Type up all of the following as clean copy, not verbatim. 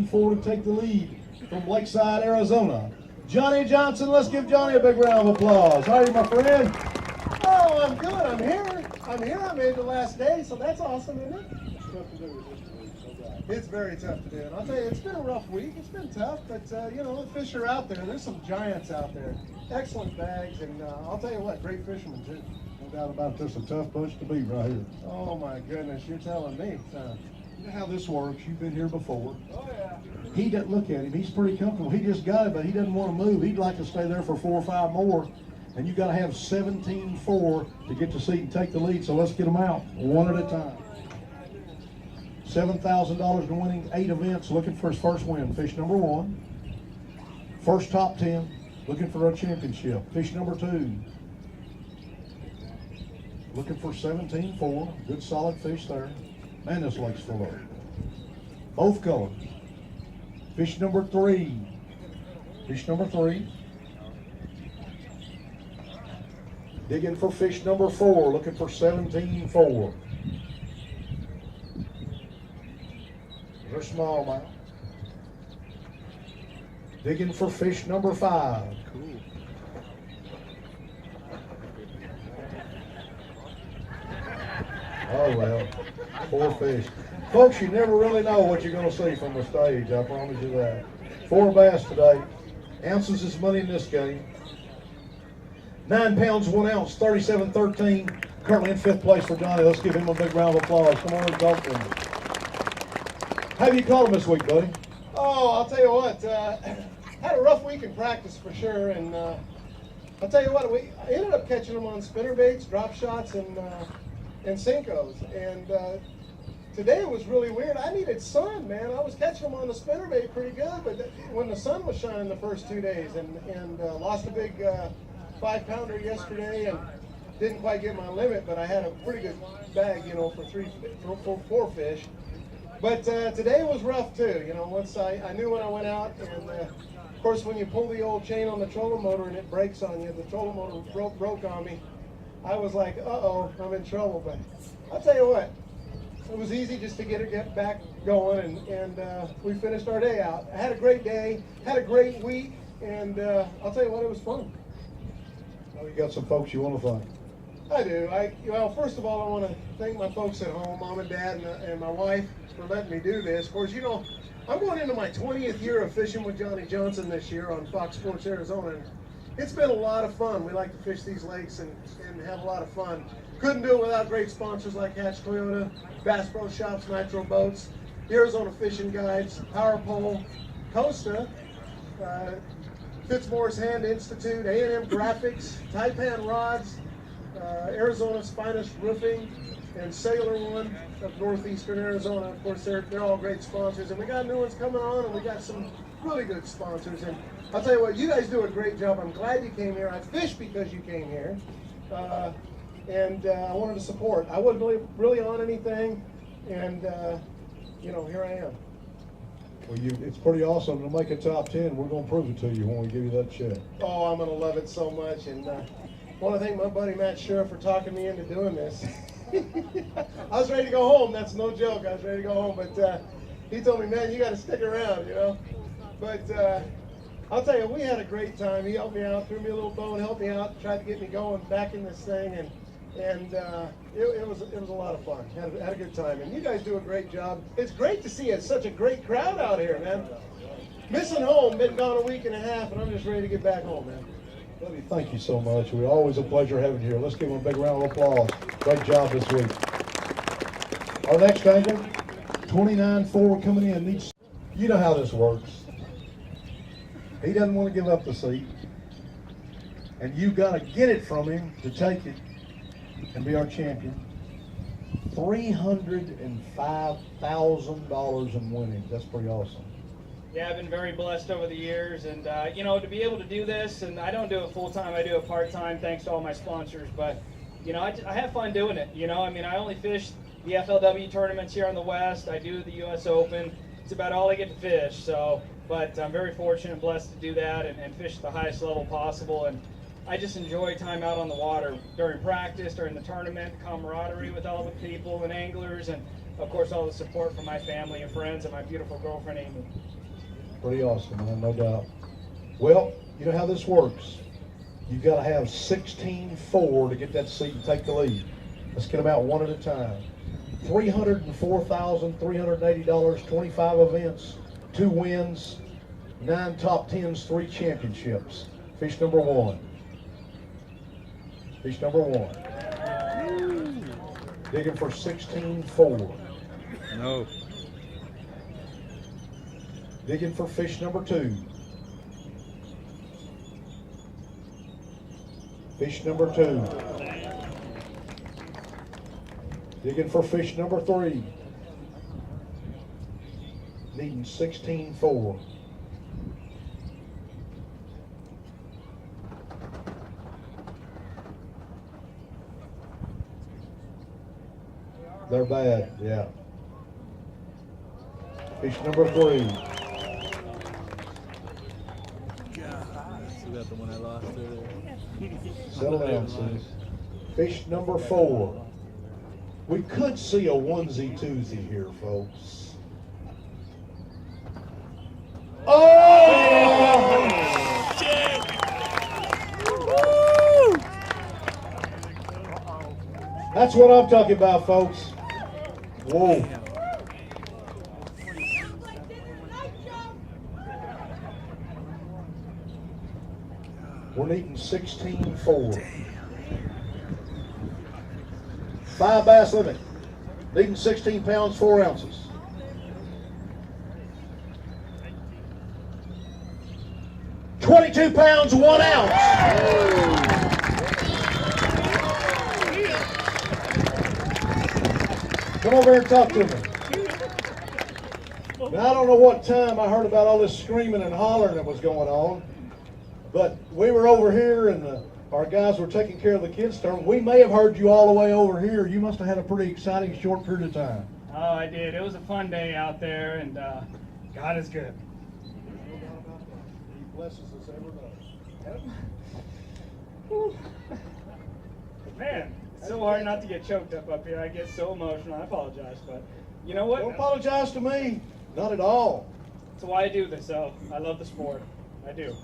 17-4 to take the lead from Lakeside, Arizona. Johnny Johnson, let's give Johnny a big round of applause. How are you, my friend? Oh, I'm good. I'm here. I made the last day, so that's awesome, isn't it? It's tough to do. It's very tough to do. And I'll tell you, it's been a rough week. It's been tough, but, you know, the fish are out there. There's some giants out there. Excellent bags, and I'll tell you what, great fishermen, too. No doubt about it. This is a tough bunch to beat right here. Oh, my goodness. You're telling me. You know how this works. You've been here before. Oh, yeah. He doesn't look at him. He's pretty comfortable. He just got it, but he doesn't want to move. He'd like to stay there for 4 or 5 more. And you got to have 17-4 to get the seat and take the lead. So let's get them out one at a time. $7,000 to winning 8 events, looking for his first win. Fish number 1. First top 10, looking for a championship. Fish number 2. Looking for 17-4. Good solid fish there. Man, this lake's full of it. Both colors. Fish number 3. Fish number 3. Digging for fish number 4, looking for 17-4. They're smallmouth. Digging for fish number 5. Cool. Oh well, 4 fish. Folks, you never really know what you're going to see from the stage, I promise you that. 4 bass today. Ounces is money in this game. 9 pounds, 1 ounce, 37-13. Currently in 5th place for Johnny. Let's give him a big round of applause. Come on, talk to him. How have you caught him this week, buddy? Oh, I'll tell you what. Had a rough week in practice for sure, and I'll tell you what. I ended up catching them on spinnerbaits, drop shots, and Cincos. And today was really weird. I needed sun, man. I was catching them on the spinnerbait pretty good, but when the sun was shining the first 2 days, and lost a big 5-pounder yesterday, and didn't quite get my limit, but I had a pretty good bag, you know, for 4 fish. But today was rough too, you know. Once I knew when I went out, and of course when you pull the old chain on the trolling motor and it breaks on you, the trolling motor broke on me. I was like, uh-oh, I'm in trouble. But I'll tell you what, it was easy just to get back going, and we finished our day out. I had a great day, had a great week, and I'll tell you what, it was fun. Well, you got some folks you want to thank. I do. Well, first of all, I want to thank my folks at home, Mom and Dad, and my wife, for letting me do this. Of course, you know, I'm going into my 20th year of fishing with Johnny Johnson this year on Fox Sports Arizona. And it's been a lot of fun. We like to fish these lakes and have a lot of fun. Couldn't do it without great sponsors like Hatch Toyota, Bass Pro Shops, Nitro Boats, the Arizona Fishing Guides, Power Pole, Costa, Fitzmaurice Hand Institute, A&M Graphics, Taipan Rods, Arizona's Finest Roofing, and Sailor One of Northeastern Arizona. Of course, they're all great sponsors, and we got new ones coming on, and we got some really good sponsors. And I'll tell you what, you guys do a great job. I'm glad you came here. I fished because you came here, and I wanted to support. I wasn't really on anything, and you know, here I am. Well, it's pretty awesome to make a top 10. We're going to prove it to you when we give you that check. Oh, I'm going to love it so much, and I want to thank my buddy Matt Sheriff for talking me into doing this. I was ready to go home. That's no joke. I was ready to go home, but he told me, man, you got to stick around, you know. But I'll tell you, we had a great time. He helped me out, threw me a little bone, helped me out, tried to get me going back in this thing, and it was a lot of fun. Had a good time, and you guys do a great job. It's great to see such a great crowd out here, man. Missing home, been gone a week and a half, and I'm just ready to get back home, man. Buddy, thank you so much. We're always a pleasure having you here. Let's give him a big round of applause. Great job this week. Our next angler, 29-4 coming in. You know how this works. He doesn't want to give up the seat. And you've got to get it from him to take it and be our champion. $305,000 in winnings. That's pretty awesome. Yeah, I've been very blessed over the years, and you know, to be able to do this, and I don't do it full time, I do it part time, thanks to all my sponsors. But you know, I have fun doing it. You know, I mean, I only fish the FLW tournaments here on the West. I do the U.S. Open. It's about all I get to fish. So, but I'm very fortunate and blessed to do that and fish at the highest level possible. And I just enjoy time out on the water during practice, during the tournament, camaraderie with all the people and anglers, and of course all the support from my family and friends and my beautiful girlfriend Amy. Pretty awesome, man, no doubt. Well, you know how this works. You've got to have 16-4 to get that seat and take the lead. Let's get them out one at a time. $304,380, 25 events, 2 wins, 9 top 10s, 3 championships. Fish number 1. Fish number 1. Digging for 16-4. No. Digging for fish number 2. Fish number 2. Digging for fish number 3. Needing 16-4. They're bad, yeah. Fish number 3. See that the one I lost earlier? Settle down, sis. Fish number 4. We could see a onesie-twosie here, folks. Oh! That's what I'm talking about, folks. Whoa. We're needing 16-4. 5 bass limit. Needing 16 pounds, 4 ounces. $22 pounds, 1 ounce. Come over here and talk to me. Now, I don't know what time I heard about all this screaming and hollering that was going on, but we were over here and our guys were taking care of the kids' turn. We may have heard you all the way over here. You must have had a pretty exciting short period of time. Oh, I did. It was a fun day out there, and God is good. He blesses us every day. Man, it's so hard not to get choked up here. I get so emotional. I apologize, but you know what? Don't apologize to me. Not at all. That's why I do this, though. I love the sport. I do.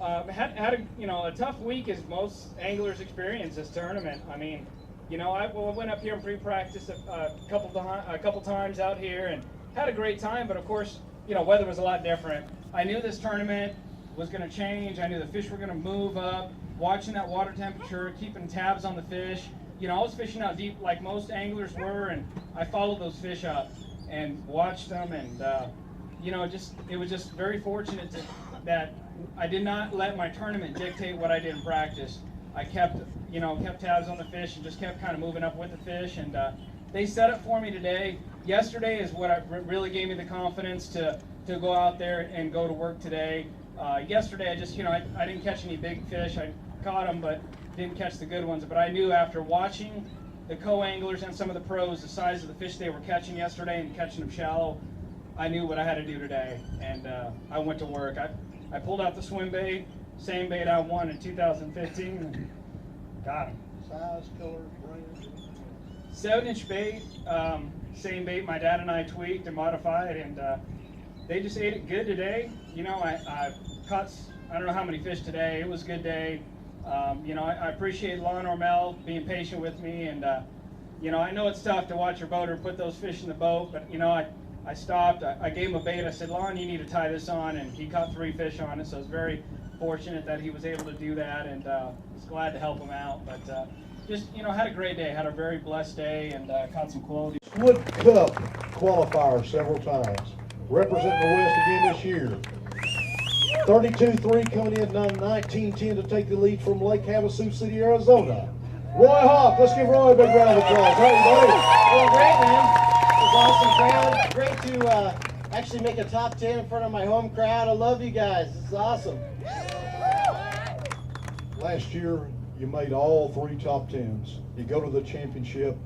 Had a tough week as most anglers experience this tournament. I mean, I went up here in pre-practice a couple times out here and had a great time. But of course, weather was a lot different. I knew this tournament was going to change. I knew the fish were going to move up. Watching that water temperature, keeping tabs on the fish. I was fishing out deep like most anglers were, and I followed those fish up and watched them. And it was just very fortunate that I did not let my tournament dictate what I did in practice. I kept tabs on the fish and just kept kind of moving up with the fish. And they set it for me today. Yesterday is what really gave me the confidence to go out there and go to work today. Yesterday, I didn't catch any big fish. I caught them, but didn't catch the good ones. But I knew after watching the co-anglers and some of the pros, the size of the fish they were catching yesterday and catching them shallow, I knew what I had to do today. And I went to work. I pulled out the swim bait, same bait I won in 2015, and got him. Size, color, brand. 7-inch bait, same bait my dad and I tweaked and modified, and they just ate it good today. I caught, I don't know how many fish today. It was a good day. I appreciate Lon Ormel being patient with me, and I know it's tough to watch your boater put those fish in the boat, but I stopped. I gave him a bait. I said, Lon, you need to tie this on, and he caught 3 fish on it. So I was very fortunate that he was able to do that, and was glad to help him out. But had a great day. Had a very blessed day, and caught some quality. Wood Cup qualifier several times. Representing the West again this year. 32-3 coming in 19-10 to take the lead from Lake Havasu City, Arizona. Roy Hawk, let's give Roy a big round of applause. How you doing? Well, great, man. It was awesome crowd. Great to actually make a top 10 in front of my home crowd. I love you guys. It's awesome. Last year, you made all 3 top 10s. You go to the championship.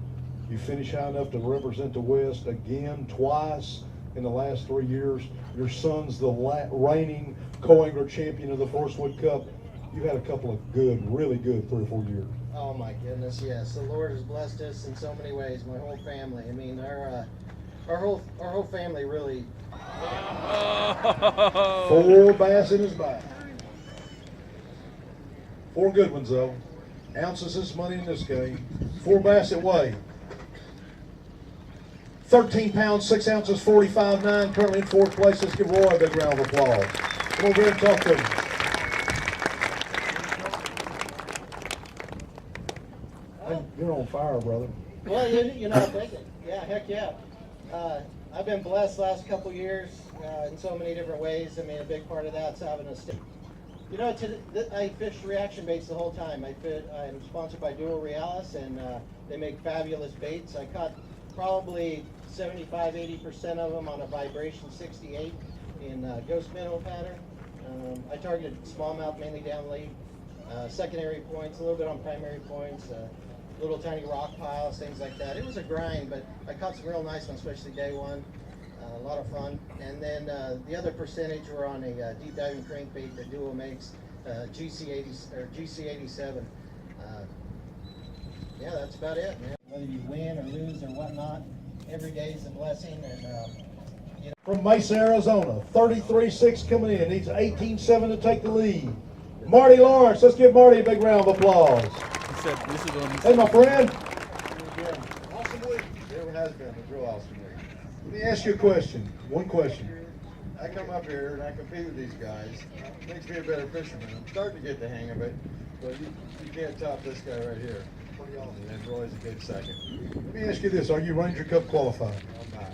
You finish high enough to represent the West again twice in the last 3 years. Your son's the reigning co-angler champion of the Forestwood Cup. You had a couple of really good 3 or 4 years. Oh my goodness, yes. The Lord has blessed us in so many ways, my whole family. I mean, our whole family really. 4 bass in his bag. 4 good ones though. Ounces is money in this game. 4 bass that weigh 13 pounds, 6 ounces, 45.9. Currently in 4th place. Let's give Roy a big round of applause. Come over here and talk to him. You're on fire, brother. Well, you know, thank you. Yeah, heck yeah. I've been blessed last couple years in so many different ways. I mean, a big part of that's having a stick. You know, I fished reaction baits the whole time. I'm sponsored by Dual Realis, and they make fabulous baits. I caught probably 75-80% of them on a vibration 68 in ghost minnow pattern. I targeted smallmouth mainly down lead, secondary points, a little bit on primary points, little tiny rock piles, things like that. It was a grind, but I caught some real nice ones, especially day one. A lot of fun. And then the other percentage were on a deep diving crankbait that Duo makes, GC80 or GC87. Yeah, that's about it, man. Whether you win or lose or whatnot, every day is a blessing. And you know. From Mesa, Arizona, 33-6 coming in. Needs 18-7 to take the lead. Marty Lawrence. Let's give Marty a big round of applause. He said this is on his Hey, my friend. Awesome week. It has been a real awesome week. Let me ask you a question. One question. I come up here and I compete with these guys. It makes me a better fisherman. I'm starting to get the hang of it, but you can't top this guy right here. Pretty awesome. And then Roy's a good second. Let me ask you this. Are you Ranger Cup qualified? I'm not.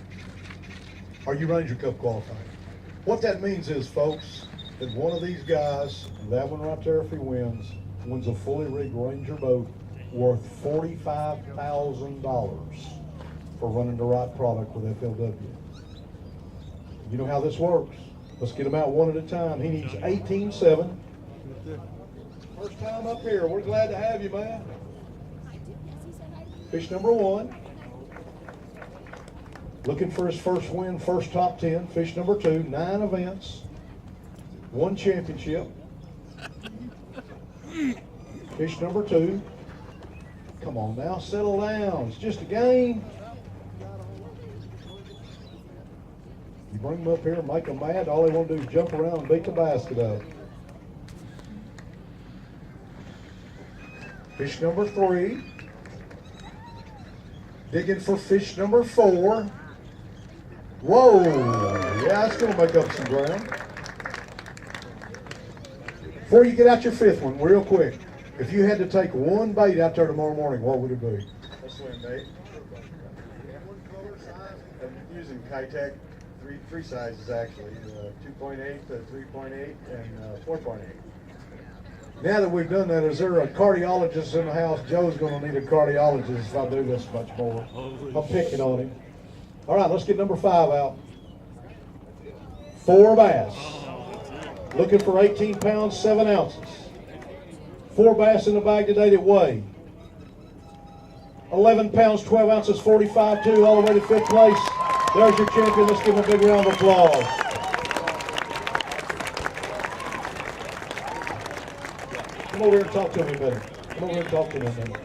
Are you Ranger Cup qualified? What that means is, folks, that one of these guys, that one right there, if he wins a fully rigged Ranger boat worth $45,000 for running the right product with FLW. You know how this works. Let's get them out one at a time. He needs 18-7. First time up here. We're glad to have you, man. Fish number 1. Looking for his first win, first top 10. Fish number 2, 9 events, 1 championship. Fish number 2. Come on now, settle down. It's just a game. You bring them up here and make them mad, all they want to do is jump around and beat the basket up. Fish number 3. Digging for fish number 4. Whoa! Yeah, it's going to make up some ground. Before you get out your 5th one, real quick, if you had to take one bait out there tomorrow morning, what would it be? A swim bait. I'm using Kitech, three sizes actually, 2.8 to 3.8 and 4.8. Now that we've done that, is there a cardiologist in the house? Joe's going to need a cardiologist if I do this much more. I'm picking on him. All right, let's get number 5 out. 4 bass. Looking for 18 pounds, 7 ounces. 4 bass in the bag today that weigh 11 pounds, 12 ounces, 45.2, all the way to 5th place. There's your champion. Let's give him a big round of applause. Come over here and talk to me a minute. Come over here and talk to me a minute.